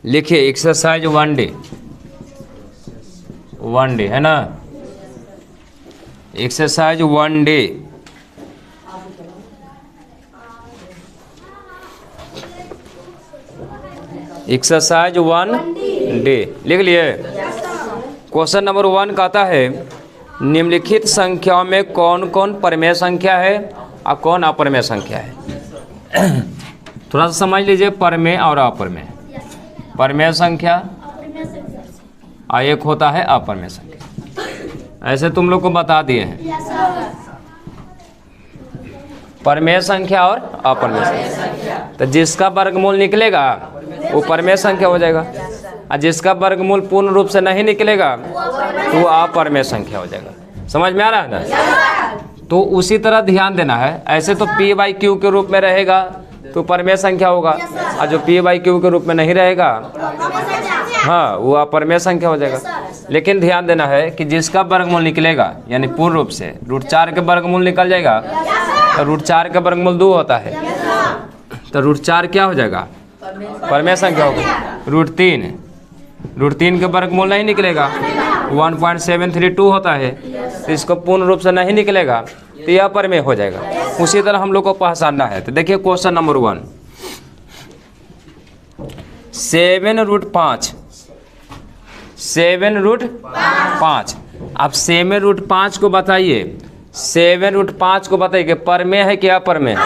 लिखिए exercise one day है ना, exercise one day. Exercise one day लिख लिए। क्वेश्चन नंबर 1 कहता है निम्नलिखित संख्याओं में कौन कौन परमेय संख्या है और कौन अपरमेय संख्या है। थोड़ा सा समझ लीजिए, परमेय और अपरमेय। परमेय संख्या और एक होता है अपरमेय संख्या, ऐसे तुम लोग को बता दिए हैं। परमेय संख्या और अपरमेय संख्या, तो जिसका वर्गमूल निकलेगा वो परमेय संख्या हो जाएगा, और जिसका वर्गमूल पूर्ण रूप से नहीं निकलेगा तो वो अपरमेय संख्या हो जाएगा। समझ में आ रहा है ना? तो उसी तरह ध्यान देना है। ऐसे तो p बाई क्यू के रूप में रहेगा तो परमेय संख्या होगा, और जो p बाई क्यू के रूप में नहीं रहेगा हाँ वो अपरमेय संख्या हो जाएगा। लेकिन ध्यान देना है कि जिसका वर्गमूल निकलेगा यानी पूर्ण रूप से √4 के वर्गमूल निकल जाएगा, तो √4 का वर्गमूल 2 होता है, तो √4 क्या हो जाएगा? परमेय संख्या होगा। √3 के वर्गमूल नहीं निकलेगा, 1.732 होता है, तो इसको पूर्ण रूप से नहीं निकलेगा तो यह परमेय हो जाएगा। उसी तरह हम लोग को पहचानना है। तो देखिए क्वेश्चन नंबर 1, 7√5 7√5। अब 7√5 को बताइए, 7√5 को बताइए कि परमेय है कि अपरमेय है?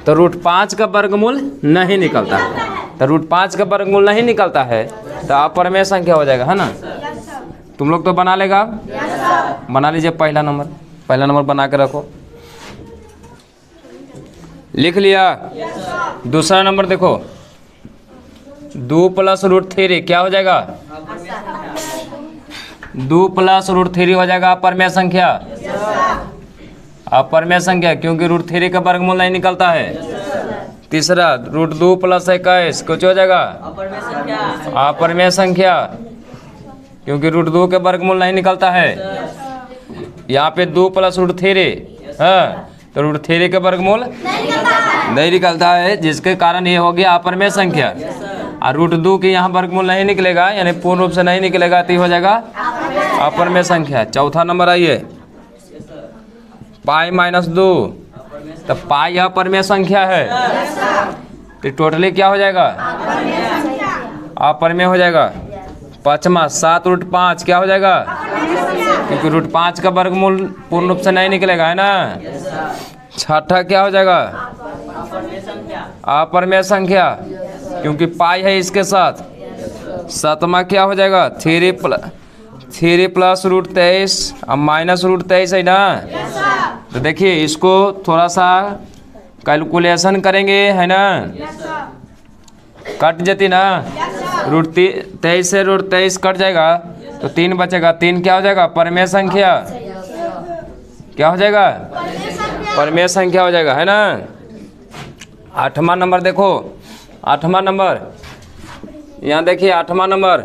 तो √5 का वर्गमूल नहीं निकलता है, तो √5 का वर्गमूल नहीं निकलता है तो अपरमेय संख्या हो जाएगा, है ना? तुम लोग तो बना लेगा, बना लीजिए। पहला नंबर बना के रखो, लिख लिया। दूसरा नंबर देखो, 2 + √3 क्या हो जाएगा? 2 + √3 हो जाएगा अपरमेय संख्या। अपरमेय संख्या क्योंकि √3 का वर्गमूल नहीं निकलता है। तीसरा √2 + 21 कुछ हो जाएगा अपरमेय संख्या, क्योंकि √2 के वर्गमूल नहीं निकलता है। यहाँ पे 2 + √3 है तो √3 के वर्गमूल नहीं निकलता है, जिसके कारण ये हो गया अपरमेय संख्या। और √2 के यहाँ वर्गमूल नहीं निकलेगा यानी पूर्ण रूप से नहीं निकलेगा तो हो जाएगा अपरमेय संख्या। चौथा नंबर आइए, π-2, तो पाई अपरमेय संख्या है, तो टोटली क्या हो जाएगा? अपरमेय हो जाएगा। पाँचवा 7√5 क्या हो जाएगा? क्योंकि √5 का वर्गमूल पूर्ण रूप से नहीं निकलेगा, है ना? छठा क्या हो जाएगा? अपरमेय संख्या, क्योंकि पाई है इसके साथ। सातवां क्या हो जाएगा? 3 + √23 और -√23 है ना? तो देखिए इसको थोड़ा सा कैलकुलेशन करेंगे, है ना? कट जाती ना, √23 से √23 कट जाएगा तो 3 बचेगा। 3 क्या हो जाएगा? परमेय संख्या। क्या हो जाएगा? परमेय संख्या हो जाएगा, है ना? 8वां नंबर देखो, 8वां नंबर यहाँ देखिए, 8वां नंबर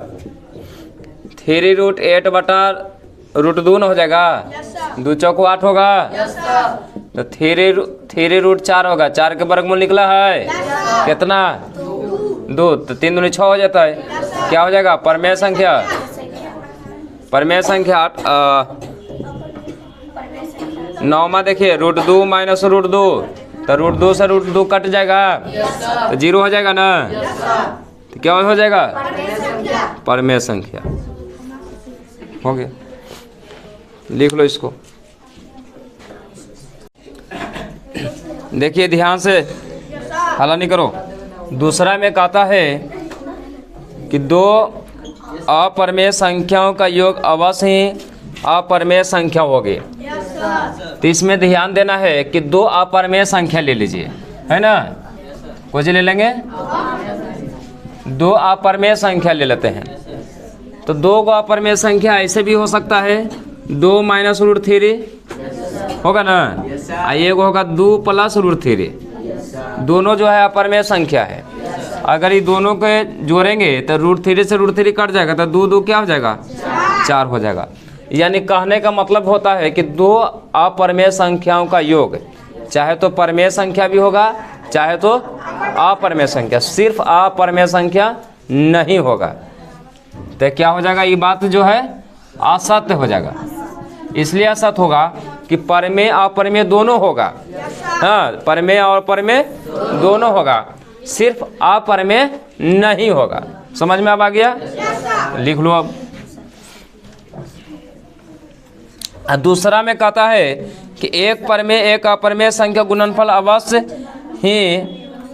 3√8 बटा √2 हो जाएगा। 2 चौको 8 होगा, तो 3√4 होगा। 4 के वर्गमूल निकला है कितना? 2, तो 3 दूनी 6 हो जाता है। क्या हो जाएगा? परमेय संख्या। परमेय संख्या 9वां देखिए, √2 - √2, तो √2 से √2 कट जाएगा तो 0 हो जाएगा ना? तो क्या हो जाएगा? परमेय संख्या हो गया। लिख लो इसको। देखिए ध्यान से, हला नहीं करो। दूसरा में कहता है कि 2 अपरमेय संख्याओं का योग अवश्य ही अपरमेय संख्या होगी। तो इसमें ध्यान देना है कि 2 अपरमेय संख्या ले लीजिए, है ना? कुछ ले लेंगे, 2 अपरमेय संख्या ले लेते हैं। तो 2 को अपरमेय संख्या ऐसे भी हो सकता है, 2 - √3 होगा ना, एक होगा 2 + √3। दोनों जो है अपरमेय संख्या है। अगर ये दोनों के जोड़ेंगे तो √3 से √3 कट जाएगा, तो 2 क्या हो जाएगा? 4 हो जाएगा। यानी कहने का मतलब होता है कि 2 अपरमेय संख्याओं का योग चाहे तो परमेय संख्या भी होगा चाहे तो अपरमेय संख्या, सिर्फ अपरमेय संख्या नहीं होगा। तो क्या हो जाएगा, ये बात जो है असत्य हो जाएगा। इसलिए असत्य होगा कि परमेय अपरमेय दोनों होगा। हाँ, परमेय और परमेय दोनों होगा, सिर्फ अपरमेय नहीं होगा। समझ में अब आ गया? लिख लो अब। दूसरा में कहता है कि एक परमेय एक अपरमेय संख्या गुणनफल अवश्य ही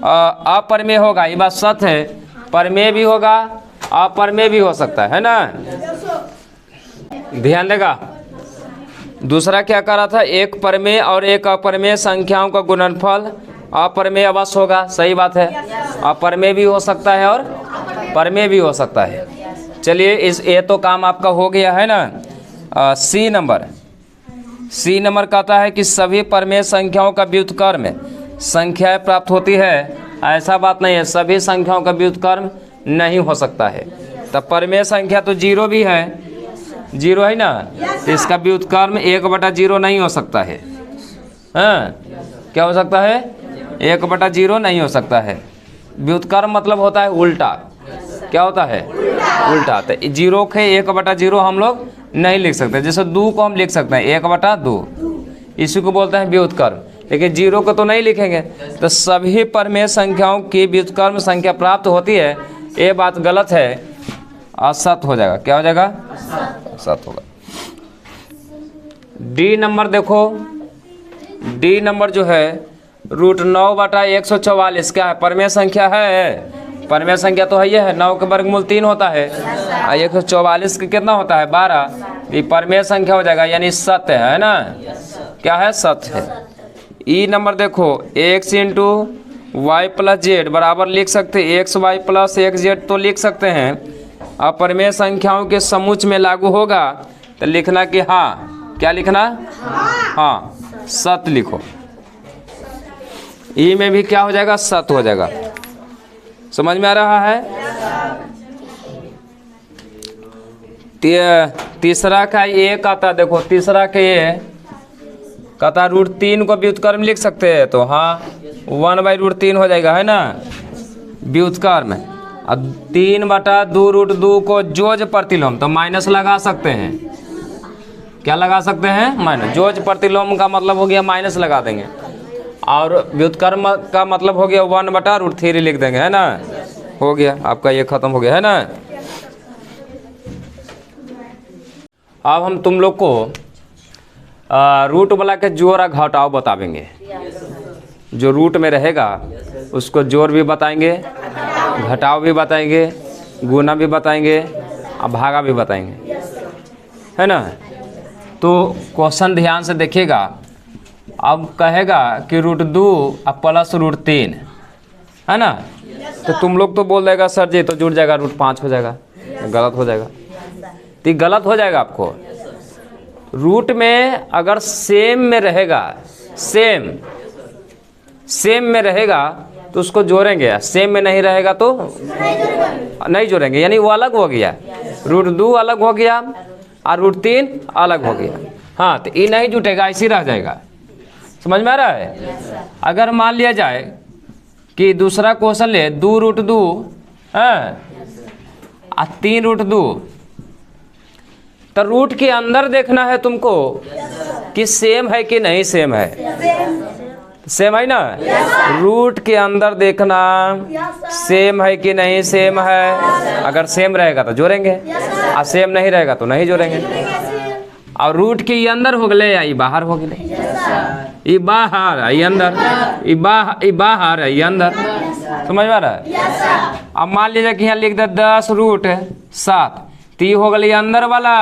अपरमेय होगा। ये बात सत्य है, परमेय भी होगा अपरमेय भी हो सकता है ना। ध्यान देगा। दूसरा क्या कह रहा था, एक परमेय और एक अपरमेय संख्याओं का गुणनफल अपरमेय अवश्य होगा। सही बात है, अपरमेय भी हो सकता है और परमेय भी हो सकता है। चलिए, इस ये तो काम आपका हो गया है ना। सी नंबर कहता है कि सभी परमेय संख्याओं का व्युत्क्रम संख्याएं प्राप्त होती है। ऐसा बात नहीं है, सभी संख्याओं का व्युत्क्रम नहीं हो सकता है। तब परमेय संख्या तो जीरो भी है, जीरो है ना, तो इसका व्युत्क्रम 1/0 नहीं हो सकता है। हाँ, क्या हो सकता है, 1/0 नहीं हो सकता है। व्युत्क्रम मतलब होता है उल्टा। क्या होता है, उल्टा। तो जीरो के 1/0 हम लोग नहीं लिख सकते। जैसे 2 को हम लिख सकते हैं 1/2, इसी को बोलते हैं व्युत्क्रम, लेकिन जीरो को तो नहीं लिखेंगे। तो सभी परमेय संख्याओं की व्युत्क्रम संख्या प्राप्त होती है, ये बात गलत है, असत्य हो जाएगा। क्या हो जाएगा, असत्य होगा। डी नंबर देखो, डी नंबर जो है √9/144 क्या है, परमेय संख्या है। परमेय संख्या तो है, ये है, 9 के वर्गमूल 3 होता है और 144 के कितना होता है, 12। ये परमेय संख्या हो जाएगा, यानी सत्य है ना। क्या है, सत्य है। ई नंबर देखो, x × y + z बराबर लिख सकते हैं xy + xz, तो लिख सकते हैं। अपरमेय संख्याओं के समूच में लागू होगा, तो लिखना कि हाँ, क्या लिखना, हाँ सत्य लिखो। ई में भी क्या हो जाएगा, सत्य हो जाएगा। समझ में आ रहा है? तीसरा का ये कहता, देखो तीसरा के ये कहता √3 को व्युत्क्रम लिख सकते हैं, तो हाँ 1/√3 हो जाएगा, है ना व्युत्क्रम। अब 3/2√2 को जोज प्रतिलोम, तो माइनस लगा सकते हैं। क्या लगा सकते हैं, माइनस। जोज प्रतिलोम का मतलब हो गया माइनस लगा देंगे, और व्युत्क्रम का मतलब हो गया 1/√3 लिख देंगे, है ना। हो गया आपका, ये खत्म हो गया, है ना। अब हम तुम लोग को रूट वाला के जोड़ और घटाव बताएंगे। जो रूट में रहेगा उसको जोड़ भी बताएंगे, घटाव भी बताएंगे, गुना भी बताएंगे और भागा भी बताएंगे, है ना। तो क्वेश्चन ध्यान से देखिएगा। अब कहेगा कि √2 और प्लस √3, है ना। तो तुम लोग तो बोल देगा सर जी तो जुड़ जाएगा, √5 हो जाएगा। गलत हो जाएगा, तो गलत हो जाएगा आपको। रूट में अगर सेम में रहेगा, सेम में रहेगा तो उसको जोड़ेंगे, सेम में नहीं रहेगा तो नहीं जोड़ेंगे, यानी वो अलग हो गया। √2 अलग हो गया और √3 अलग हो गया। हाँ, तो ये नहीं जुटेगा, ऐसे रह जाएगा। समझ में आ रहा है? अगर मान लिया जाए कि दूसरा क्वेश्चन ले 2√2 और 3√2, तो रूट के अंदर देखना है तुमको कि सेम है कि नहीं सेम है। सेम है ना, रूट के अंदर देखना सेम है कि नहीं सेम है। अगर सेम रहेगा तो जोड़ेंगे और सेम नहीं रहेगा तो नहीं जोड़ेंगे। और रूट के ये अंदर हो गए या ये बाहर हो गए, ये बाहर ये अंदर, ये बाहर ये अंदर। समझ में आ रहा है? अब मान लीजिए कि यहाँ लिख दे 10√7, तो ये हो गई अंदर वाला,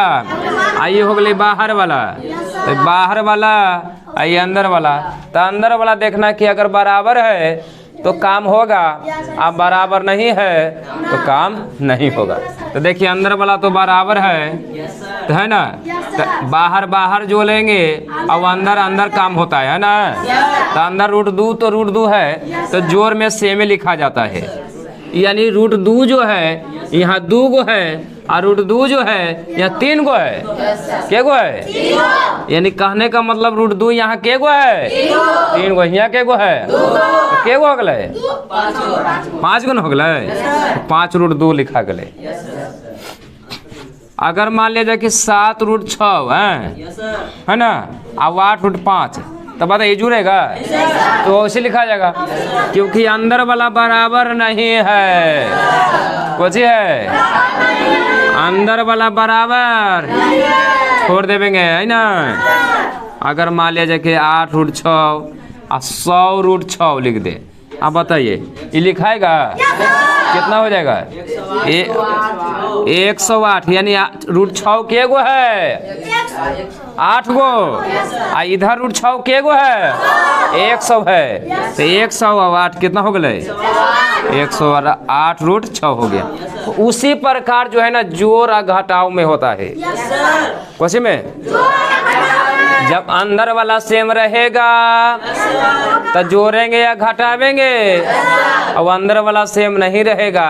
ये हो गई बाहर वाला। तो बाहर वाला ये अंदर वाला, तो अंदर वाला देखना कि अगर बराबर है तो काम होगा, अब बराबर नहीं है तो काम नहीं होगा। तो देखिए अंदर वाला तो बराबर है, तो है ना, तो बाहर बाहर जो लेंगे अब अंदर अंदर काम होता है ना। तो अंदर √2 तो √2 है, तो जोड़ में सेम लिखा जाता है। यानी रूट 2 जो है यहाँ 2 गो है और रूट 2 जो है यहाँ 3 गो है। के गो है? यानी कहने का मतलब रूट 2 यहाँ के गो है? 3 गो। यहाँ के गो है? तो के गो हो गए? 5 गो न हो गए। 5 रूट 2 लिखा गए। अगर मान लिया जाए कि 7 रूट 6 है ना, अब 8 रूट 5, तो बताइए जुड़ेगा? तो ऐसे लिखा जाएगा क्योंकि अंदर वाला बराबर नहीं है। कुछ है अंदर वाला बराबर छोड़ देंगे है ना। अगर मान लिया जाए कि 8 रूट 6 और 100 रूट 6 लिख दे, अब बताइए ये लिखाएगा? कितना हो जाएगा? 108। यानी रूट 6 के गो है? 8 गो। इधर रूट 6 के गो है? 100 है। तो 108 कितना हो गए? 108 रूट 6 हो गया। उसी प्रकार जो है ना जोड़ और घटाव में होता है। कैसे में? जब अंदर वाला सेम रहेगा तो जोड़ेंगे या घटावेंगे, और अंदर वाला सेम नहीं रहेगा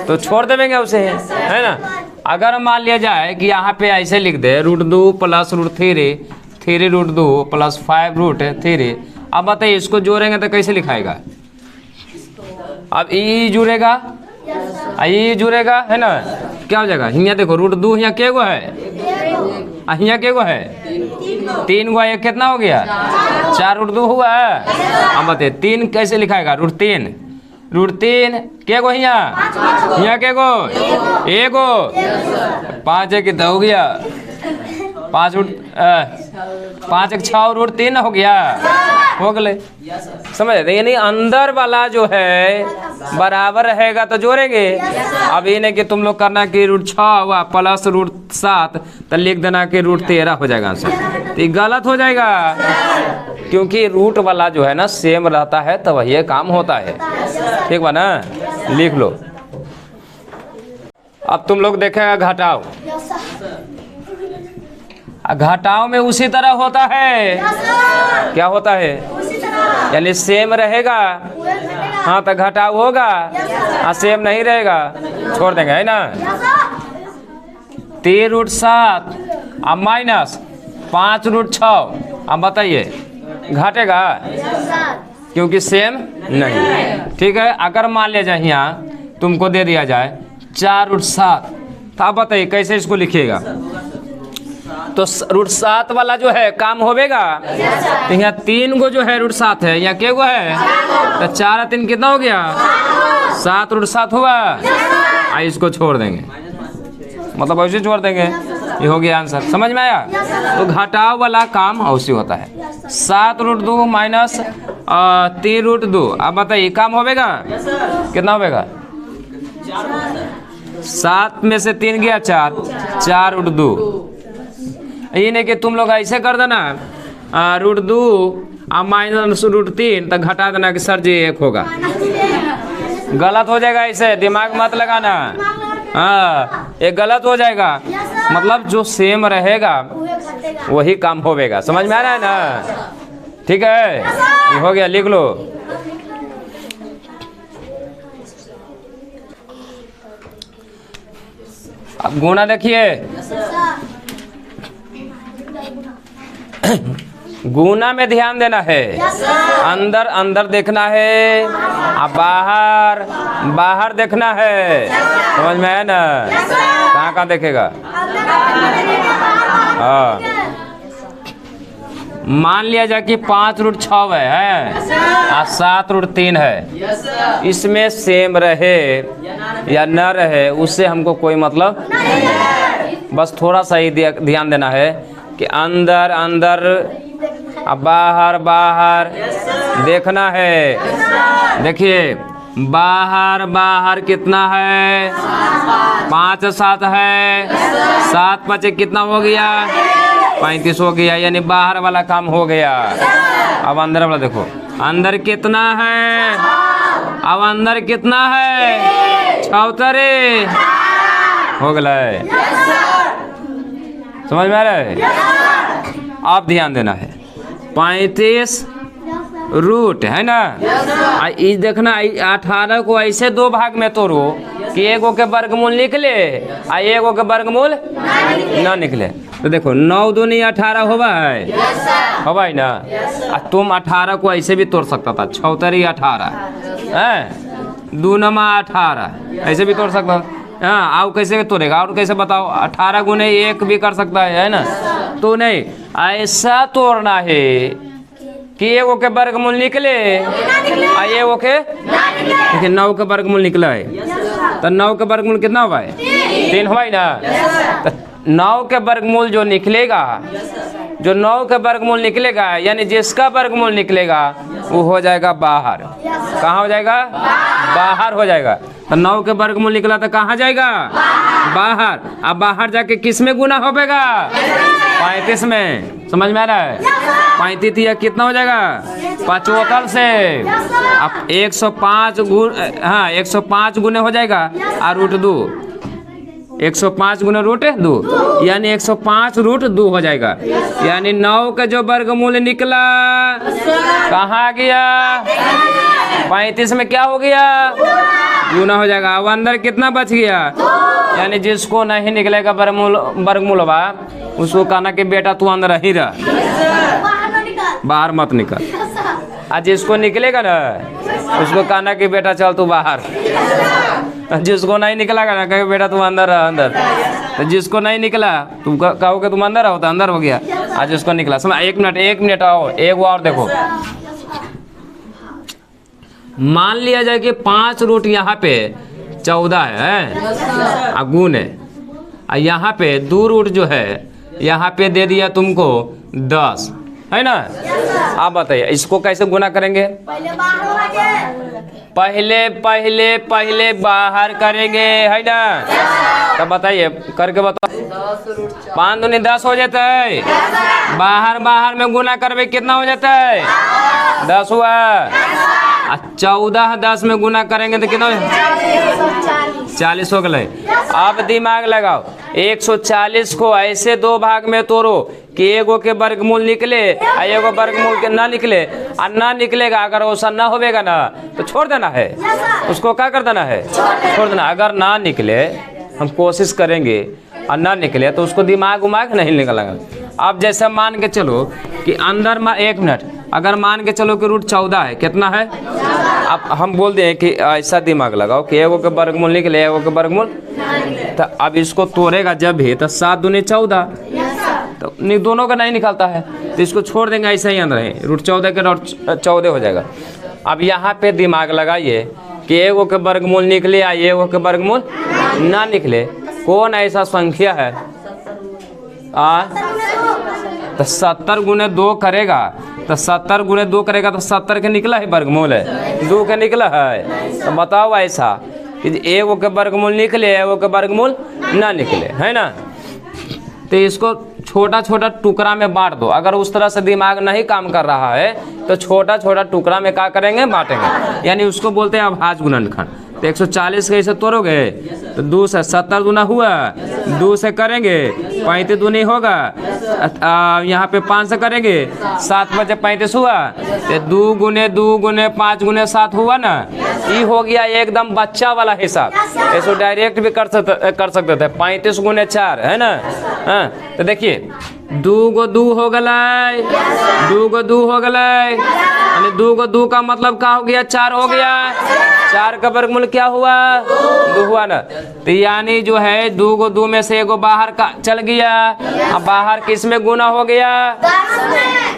तो छोड़ देंगे उसे, है ना। अगर मान लिया जाए कि यहाँ पे ऐसे लिख दे root 2 plus root 3 root 2 plus 5 root 3। अब बताइए इसको जोड़ेंगे तो कैसे लिखाएगा? अब ई जुड़ेगा, ई जुड़ेगा, है ना। क्या हो जाएगा? यहाँ देखो रूट 2 यहाँ के गो है? यहाँ के गो है? 3 गो। ये कितना हो गया? 4 रूट 2 हुआ है। अब बताइए 3 कैसे लिखाएगा? रूट 3 के गो यहाँ के गो? 1 गो। 5 है कितना हो गया? 5 रूट 5 1 6 रूट 3 हो गया, हो गए। समझ रहे? यानी अंदर वाला जो है बराबर रहेगा तो जोड़ेंगे। अब ये नहीं कि तुम लोग करना कि रूट 6 हुआ प्लस रूट 7 तो लिख देना कि रूट 13 हो जाएगा आंसर, तो गलत हो जाएगा। क्योंकि रूट वाला जो है ना सेम रहता है तो वही काम होता है। ठीक बा ना? लिख लो। अब तुम लोग देखेगा घटाव। घटाव में उसी तरह होता है। क्या होता है? यानी सेम रहेगा हाँ तो घटाव होगा, हाँ सेम नहीं रहेगा छोड़ देंगे, है ना। 3 रूट 7 अब माइनस 5 रूट 6। अब बताइए घटेगा? क्योंकि सेम नहीं। ठीक है। अगर मान लिया जाए यहाँ तुमको दे दिया जाए 4 रूट 7, तो आप बताइए कैसे इसको लिखिएगा? तो रूट 7 वाला जो है काम होवेगा। तो यहाँ 3 गो जो है रूट 7 है, यहाँ के गो है? तो 4 3 कितना हो गया? 7 रूट 7 हुआ। इसको छोड़ देंगे, मतलब ऐसे छोड़ देंगे, ये हो गया आंसर। समझ में आया? तो घटाव वाला काम ऐसे होता है। 7 रूट 2 माइनस 3 रूट 2। अब बताइए काम होवेगा? कितना होवेगा? 7 में से 3 गया 4 रूट 2। ये नहीं कि तुम लोग ऐसे कर देना रूट 2 और माइनस रूट 3 तो घटा देना कि सर जी 1 होगा। गलत हो जाएगा, ऐसे दिमाग मत लगाना। हाँ ये गलत हो जाएगा। मतलब जो सेम रहेगा वही काम होवेगा। समझ में आ रहा है ना? ठीक है, ये हो गया, लिख लो। अब गुणा देखिए। गुना में ध्यान देना है, अंदर अंदर देखना है, बाहर बाहर देखना है। समझ में है ना? कहाँ कहाँ देखेगा? हाँ मान लिया जाए कि 5 रूट 6 है और 7 रूट 3 है। इसमें सेम रहे या न रहे उससे हमको कोई मतलब नहीं। बस थोड़ा सा ही ध्यान देना है कि अंदर अंदर बाहर बाहर देखना है। देखिए बाहर बाहर कितना है? 5 7 है, 7 5 कितना हो गया? 35 हो गया। यानी बाहर वाला काम हो गया। अब अंदर वाला देखो, अंदर कितना है? अब अंदर कितना है? 76 हो गया। समझ में आ रहा है? आप ध्यान देना है। 35 रूट, है ना। इस देखना 18 को ऐसे दो भाग में तोड़ो कि एगो के वर्गमूल निकले आ एगो के वर्गमूल ना निकले। तो देखो 9 दूनी 18 होगा है, होगा ही ना। तुम 18 को ऐसे भी तोड़ सकता था, 6 18 है, 2 नमा 18 ऐसे भी तोड़ सकता। हाँ, आओ कैसे तोड़ेगा और कैसे बताओ। 18 गुने 1 भी कर सकता है ना। तो नहीं, ऐसा तोड़ना है कि एगो के वर्गमूल निकले आ एगो के, देखिए 9 के वर्गमूल निकला है तो 9 के वर्गमूल कितना हुआ है? 3 हुआ ही ना। तो 9 के वर्गमूल जो निकलेगा, जो 9 के वर्गमूल निकलेगा यानी जिसका वर्गमूल निकलेगा वो हो जाएगा बाहर। कहाँ हो जाएगा? बाहर हो जाएगा। तो 9 के वर्गमूल निकला तो कहाँ जाएगा? बाहर। अब बाहर जाके किस में गुना होगा? 35 में। समझ में आ रहा है? 35 या कितना हो जाएगा? 75 से। अब 105 गुण, हाँ 105 गुने हो जाएगा और रूट 2, 105 गुना रूट 2 यानी 105 रूट 2 हो जाएगा। यानी 9 का जो वर्गमूल निकला कहाँ गया? 35 में क्या हो गया? गुना हो जाएगा। अब अंदर कितना बच गया? यानी जिसको नहीं निकलेगा वर्गमूल बा उसको कहना कि बेटा तू अंदर ही रह, बाहर मत निकल। और जिसको निकलेगा ना उसको कहना कि बेटा चल तू बाहर। जिसको नहीं निकलेगा ना कहे बेटा तुम अंदर रह, अंदर। तो जिसको नहीं निकला तुम कहोगे तुम अंदर रहो तो अंदर हो गया। आज जिसको निकला समझ। 1 मिनट आओ, एक और देखो। मान लिया जाए कि 5 रूट यहाँ पे 14 है और गुण है, और यहाँ पे 2 रूट जो है यहाँ पे दे दिया तुमको 10, है ना। आप बताइए इसको कैसे गुना करेंगे? पहले बाहर करेंगे, है ना। तब बताइए करके बताओ। 5 दूनी 10 हो जाता है। बाहर में गुना करवे कितना हो जाता है? 10 हुआ। 14 10 में गुना करेंगे तो कितना? 40 हो गए। अब दिमाग लगाओ, 140 को ऐसे 2 भाग में तोड़ो कि एगो के वर्गमूल निकले और एगो वर्गमूल के ना निकले। और ना निकलेगा, अगर वैसा ना होगा ना तो छोड़ देना है, उसको क्या कर देना है? छोड़ देना। अगर ना निकले, हम कोशिश करेंगे और ना निकले तो उसको दिमाग उमाग नहीं निकलेगा। अब जैसे मान के चलो कि अंदर में 1 मिनट, अगर मान के चलो कि रूट 14 है, कितना है? अब हम बोल दें कि ऐसा दिमाग लगाओ कि एगो के वर्गमूल निकले एगो के वर्गमूल, तो अब इसको तोड़ेगा जब भी तो 7 दूनी 14, तो दोनों का नहीं निकलता है तो इसको छोड़ देंगे ऐसे ही अंदर है। रूट 14 के रूट 14 हो जाएगा। अब यहाँ पे दिमाग लगाइए कि एगो के वर्गमूल निकले या एगो के वर्गमूल ना निकले। कौन ऐसा संख्या है? तो 70 गुने 2 करेगा तो 70 गुने 2 करेगा तो 70 के निकला है वर्गमूल है, 2 के निकला है। तो बताओ ऐसा कि एगो के वर्गमूल निकले एगो के वर्गमूल ना निकले, है ना। तो इसको छोटा छोटा टुकड़ा में बांट दो। अगर उस तरह से दिमाग नहीं काम कर रहा है तो छोटा छोटा टुकड़ा में क्या करेंगे? बांटेंगे। यानी उसको बोलते हैं अभाज्य गुणनखंड। तो 140 कैसे तोड़ोगे? तो 2 से 70 गुना हुआ, 2 से करेंगे 35 दूनी होगा, यहाँ पे 5 से करेंगे 7 बजे 35 हुआ। तो 2 गुने 5 गुने 7 हुआ ना। ये हो गया एकदम बच्चा वाला हिसाब। इसको डायरेक्ट भी कर सकते थे। 35 गुने 4 है ना। हाँ, तो देखिए 2 को 2 हो गए, 2 को 2 हो गए, यानी 2 को 2 का मतलब क्या हो गया? 4 हो गया। 4 का वर्गमूल क्या हुआ? 2 हुआ ना। तो यानी जो है 2 को 2 में से एगो बाहर का चल गया। अब बाहर किस में गुना हो गया?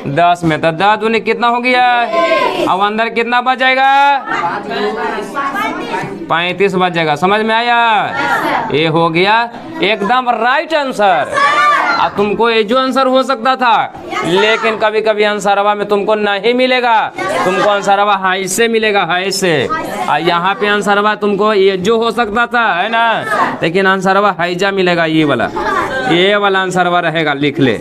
10 में। तो 10 दूनी कितना हो गया? अब अंदर कितना बच जाएगा? 35 बच जाएगा। समझ में आया? ये हो गया एकदम राइट आंसर। अब तुमको ये जो आंसर हो सकता था, लेकिन कभी कभी आंसरवा में तुमको नहीं मिलेगा। तुमको आंसरवा हाई से मिलेगा, हाई से। और यहाँ पे आंसरवा तुमको ये जो हो सकता था, है ना, लेकिन आंसरवा हाईजा मिलेगा। ये वाला आंसरवा रहेगा, लिख ले।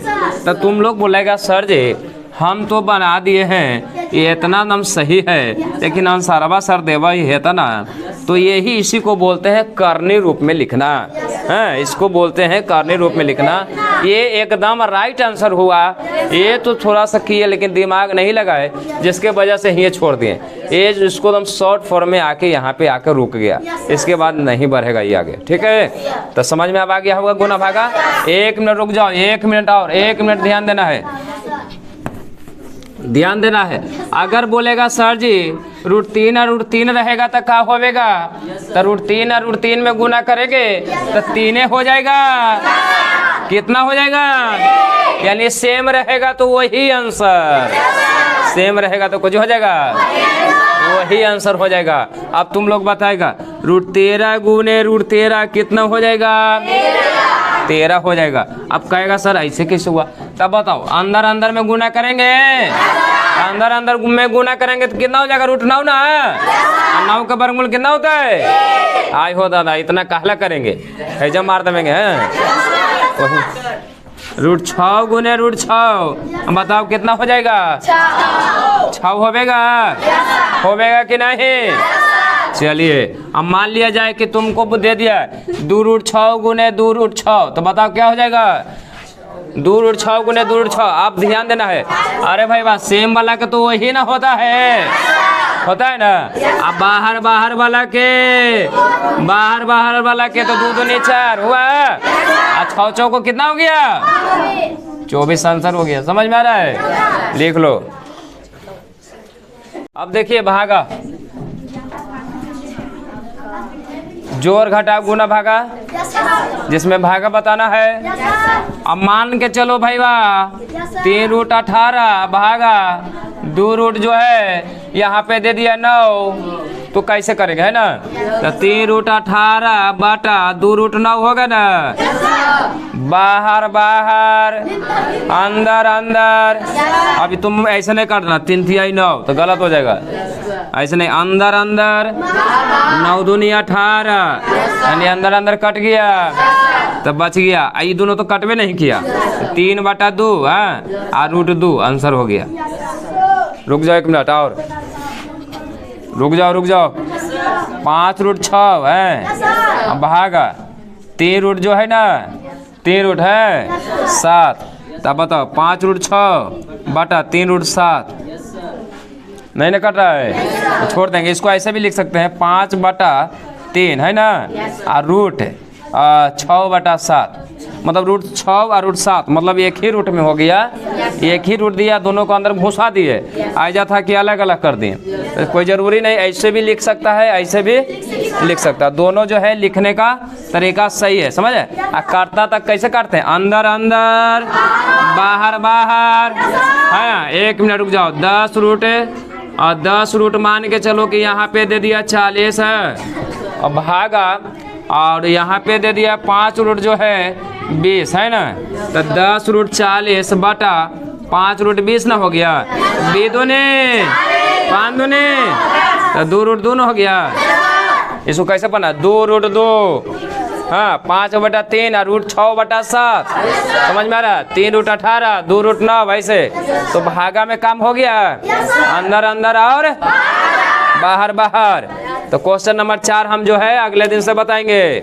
तो तुम लोग बोलेगा सर जी हम तो बना दिए हैं ये इतना नम सही है, लेकिन अंसारवा सर देवा ही है ना, तो यही इसी को बोलते हैं करनी रूप में लिखना है। इसको बोलते हैं करनी रूप में लिखना। ये एकदम राइट आंसर हुआ। ये तो थोड़ा सा किए लेकिन दिमाग नहीं लगाए, जिसके वजह से ये छोड़ दिए। ये इसको एकदम शॉर्ट फॉर्म में आके यहाँ पे आके रुक गया, इसके बाद नहीं बढ़ेगा ये आगे। ठीक है, तो समझ में अब आ गया होगा गुना भागा। 1 मिनट रुक जाओ, 1 मिनट और 1 मिनट ध्यान देना है, ध्यान देना है। अगर बोलेगा सर जी √3 और √3 रहेगा तो क्या होगा, तो √3 और √3 में गुना करेंगे तो 3 हो जाएगा। कितना हो जाएगा, यानी सेम रहेगा तो वही आंसर, सेम रहेगा तो कुछ हो जाएगा, वही आंसर हो जाएगा। अब तुम लोग बताएगा √13 गुने √13 कितना हो जाएगा, 13 हो जाएगा। अब कहेगा सर ऐसे कैसे हुआ, तब बताओ अंदर अंदर में गुना करेंगे, अंदर अंदर में गुना करेंगे तो कितना हो जाएगा, √9 ना, 9 का वर्गमूल कितना होता है। आई हो दादा इतना कहला करेंगे, हैजा मार देंगे √6 गुने √6 बताओ कितना हो जाएगा, 6 होवेगा कि नहीं। चलिए अब मान लिया जाए कि तुमको दे दिया 2√6 गुने 2√6, तो बताओ क्या हो जाएगा, 2√6 गुने 2√6। आप ध्यान देना है। अरे भाई बात सेम वाला का तो वही ना होता है ना। अब बाहर वाला के तो 2 दूनी 4 हुआ। आज 6 चौको कितना हो गया, 24 आंसर हो गया। समझ में आ रहा है, लिख लो। अब देखिए भागा, जोड़ घटा गुना भागा, जिसमें भागा बताना है। अब मान के चलो भाई वाह 3√18 भागा 2 जो है यहाँ पे दे दिया 9, तो कैसे करेंगे है ना, तो 3√18 बटा 2√9 होगा ना। बाहर अंदर अभी तुम ऐसे नहीं काटना, 3 3 9 तो गलत हो जाएगा। ऐसे नहीं, अंदर 9 दूनी 18, यानी अंदर कट गया तो बच गया। ये दोनों तो कटवे नहीं किया, 3/2 और √2 आंसर हो गया। रुक जाओ 1 मिनट और, रुक जाओ 5√6 है भागा 3 जो है ना, 3 है 7, तब बताओ 5√6 बटा 3√7 नहीं ना कट रहा है, तो छोड़ देंगे। इसको ऐसे भी लिख सकते हैं 5/3 है ना, और √6/7 मतलब √6 और √7 मतलब एक ही रूट में हो गया। एक ही रूट दिया, दोनों को अंदर घुसा दिए, आया था कि अलग अलग कर दिए। तो कोई ज़रूरी नहीं, ऐसे भी लिख सकता है, ऐसे भी लिख सकता है। दोनों जो है लिखने का तरीका सही है, समझ है। काटता तक कैसे काटते हैं, अंदर बाहर। हाँ 1 मिनट रुक जाओ। 10 रूट और 10 रूट मान के चलो कि यहाँ पे दे दिया 40 है, और भागा और यहाँ पे दे दिया 5 रूट जो है 20 है ना, तो 10 रूट 40 बटा 5 रूट 20 ना हो गया। 2 दूने 5 दूने तो 2 रूट 2 हो गया। इसको कैसे बना, 2 रूट 2 हाँ 5/3 और √6/7 समझ में आ रहा। 3 रूट 18 2 रूट 9 वैसे तो भागा में काम हो गया, अंदर और बाहर। तो क्वेश्चन नंबर 4 हम जो है अगले दिन से बताएंगे।